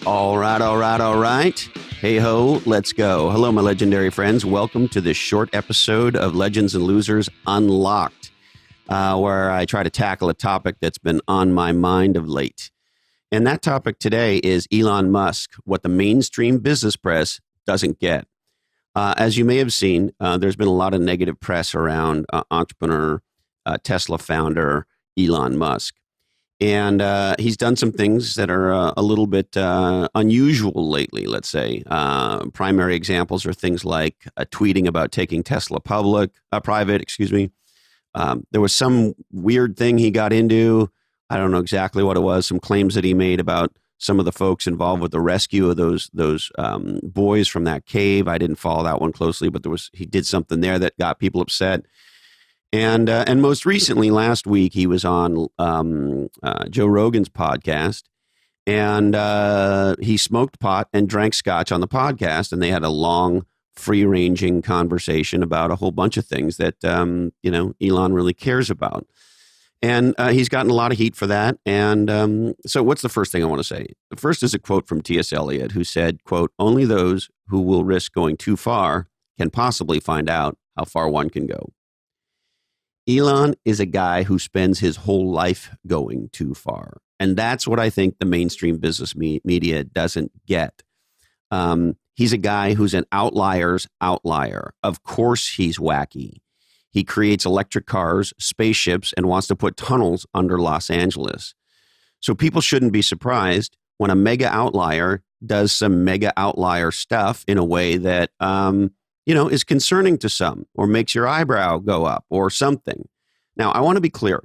All right, all right, all right. Hey ho, let's go. Hello, my legendary friends. Welcome to this short episode of Legends and Losers Unlocked, where I try to tackle a topic that's been on my mind of late. And that topic today is Elon Musk, what the mainstream business press doesn't get. As you may have seen, there's been a lot of negative press around entrepreneur, Tesla founder Elon Musk. And he's done some things that are a little bit unusual lately, let's say. Primary examples are things like tweeting about taking Tesla private. There was some weird thing he got into. I don't know exactly what it was. Some claims that he made about some of the folks involved with the rescue of those boys from that cave. I didn't follow that one closely, but he did something there that got people upset. And most recently, last week, he was on Joe Rogan's podcast, and he smoked pot and drank scotch on the podcast, and they had a long, free-ranging conversation about a whole bunch of things that Elon really cares about. And he's gotten a lot of heat for that. And so what's the first thing I want to say? The first is a quote from T.S. Eliot, who said, quote, "Only those who will risk going too far can possibly find out how far one can go." Elon is a guy who spends his whole life going too far. And that's what I think the mainstream business media doesn't get. He's a guy who's an outlier's outlier. Of course he's wacky. He creates electric cars, spaceships, and wants to put tunnels under Los Angeles. So people shouldn't be surprised when a mega outlier does some mega outlier stuff in a way that is concerning to some, or makes your eyebrow go up or something. Now, I want to be clear.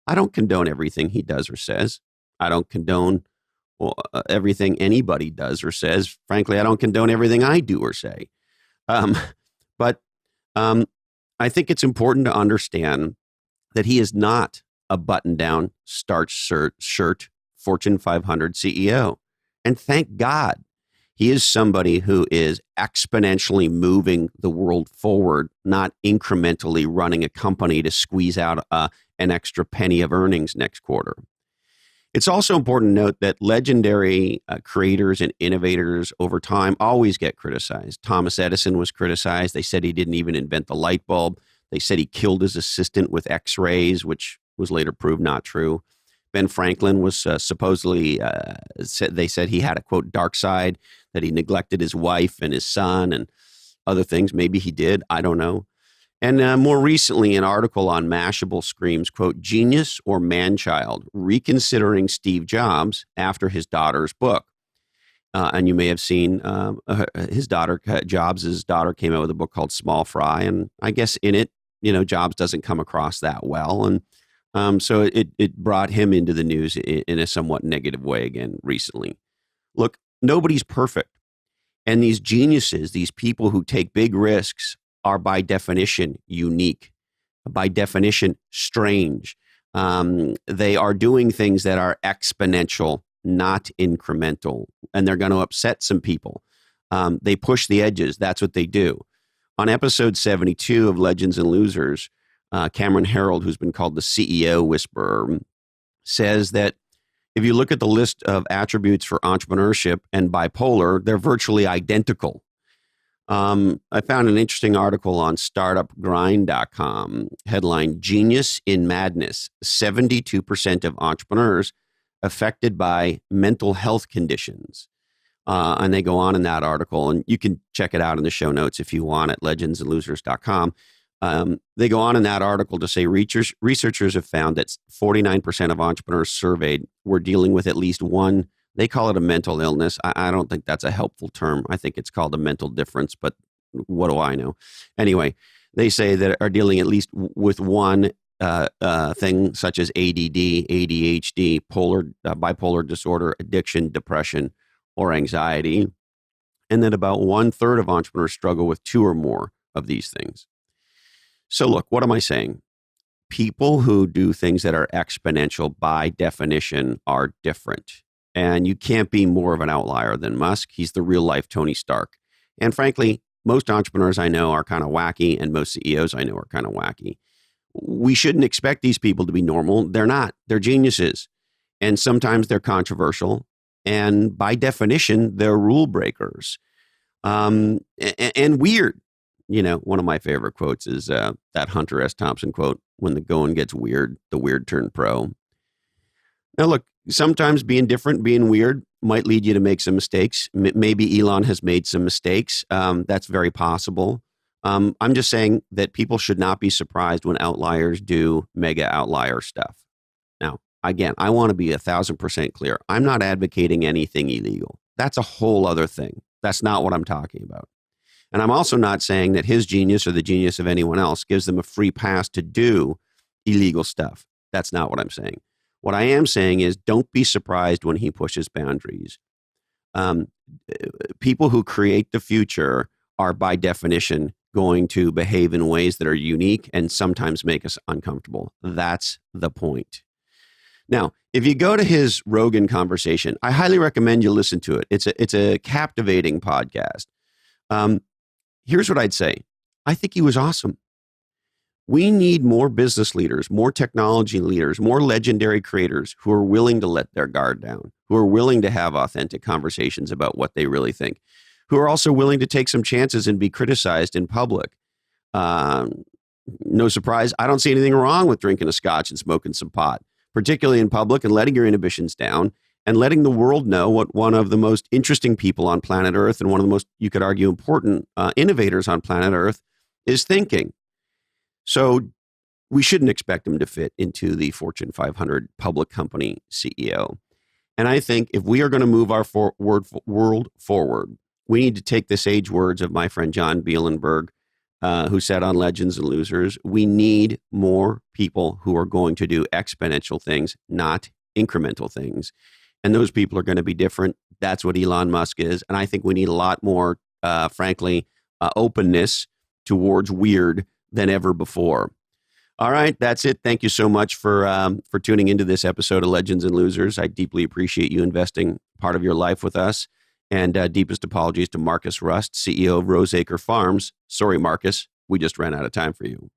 I don't condone everything he does or says. I don't condone everything anybody does or says. Frankly, I don't condone everything I do or say. But I think it's important to understand that he is not a button-down, starch shirt Fortune 500 CEO. And thank God. He is somebody who is exponentially moving the world forward, not incrementally running a company to squeeze out an extra penny of earnings next quarter. It's also important to note that legendary creators and innovators over time always get criticized. Thomas Edison was criticized. They said he didn't even invent the light bulb. They said he killed his assistant with X-rays, which was later proved not true. Ben Franklin was supposedly, they said he had a, quote, dark side, that he neglected his wife and his son and other things. Maybe he did. I don't know. And more recently, an article on Mashable screams, quote, "Genius or man-child, reconsidering Steve Jobs after his daughter's book." And you may have seen his daughter, Jobs' daughter, came out with a book called Small Fry. And I guess in it, Jobs doesn't come across that well. And so it brought him into the news in a somewhat negative way again recently. Look, nobody's perfect. And these geniuses, these people who take big risks, are by definition unique, by definition strange. They are doing things that are exponential, not incremental, and they're going to upset some people. They push the edges. That's what they do. On episode 72 of Legends and Losers, Cameron Herold, who's been called the CEO whisperer, says that if you look at the list of attributes for entrepreneurship and bipolar, they're virtually identical. I found an interesting article on startupgrind.com, headline, "Genius in Madness, 72% of entrepreneurs affected by mental health conditions." And they go on in that article, and you can check it out in the show notes if you want at legendsandlosers.com. They go on in that article to say researchers have found that 49% of entrepreneurs surveyed were dealing with at least one. They call it a mental illness. I don't think that's a helpful term. I think it's called a mental difference, but what do I know? Anyway, they say that are dealing at least with one thing such as ADD, ADHD, bipolar disorder, addiction, depression, or anxiety. And that about 1/3 of entrepreneurs struggle with two or more of these things. So look, what am I saying? People who do things that are exponential by definition are different. And you can't be more of an outlier than Musk. He's the real life Tony Stark. And frankly, most entrepreneurs I know are kind of wacky, and most CEOs I know are kind of wacky. We shouldn't expect these people to be normal. They're not. They're geniuses. And sometimes they're controversial. And by definition, they're rule breakers. And weird. One of my favorite quotes is that Hunter S. Thompson quote, when the going gets weird, the weird turn pro. Now, look, sometimes being different, being weird might lead you to make some mistakes. Maybe Elon has made some mistakes. That's very possible. I'm just saying that people should not be surprised when outliers do mega outlier stuff. Now, again, I want to be 1,000% clear. I'm not advocating anything illegal. That's a whole other thing. That's not what I'm talking about. And I'm also not saying that his genius or the genius of anyone else gives them a free pass to do illegal stuff. That's not what I'm saying. What I am saying is don't be surprised when he pushes boundaries. People who create the future are by definition going to behave in ways that are unique and sometimes make us uncomfortable. That's the point. Now, if you go to his Rogan conversation, I highly recommend you listen to it. It's a captivating podcast. Here's what I'd say. I think he was awesome. We need more business leaders, more technology leaders, more legendary creators who are willing to let their guard down, who are willing to have authentic conversations about what they really think, who are also willing to take some chances and be criticized in public. No surprise, I don't see anything wrong with drinking a scotch and smoking some pot, particularly in public, and letting your inhibitions down and letting the world know what one of the most interesting people on planet Earth and one of the most, you could argue, important innovators on planet Earth is thinking. So we shouldn't expect him to fit into the Fortune 500 public company CEO. And I think if we are going to move our world forward, we need to take the sage words of my friend John Bielenberg, who said on Legends and Losers, we need more people who are going to do exponential things, not incremental things. And those people are going to be different. That's what Elon Musk is. And I think we need a lot more, frankly, openness towards weird than ever before. All right, that's it. Thank you so much for tuning into this episode of Legends and Losers. I deeply appreciate you investing part of your life with us. And deepest apologies to Marcus Rust, CEO of Roseacre Farms. Sorry, Marcus, we just ran out of time for you.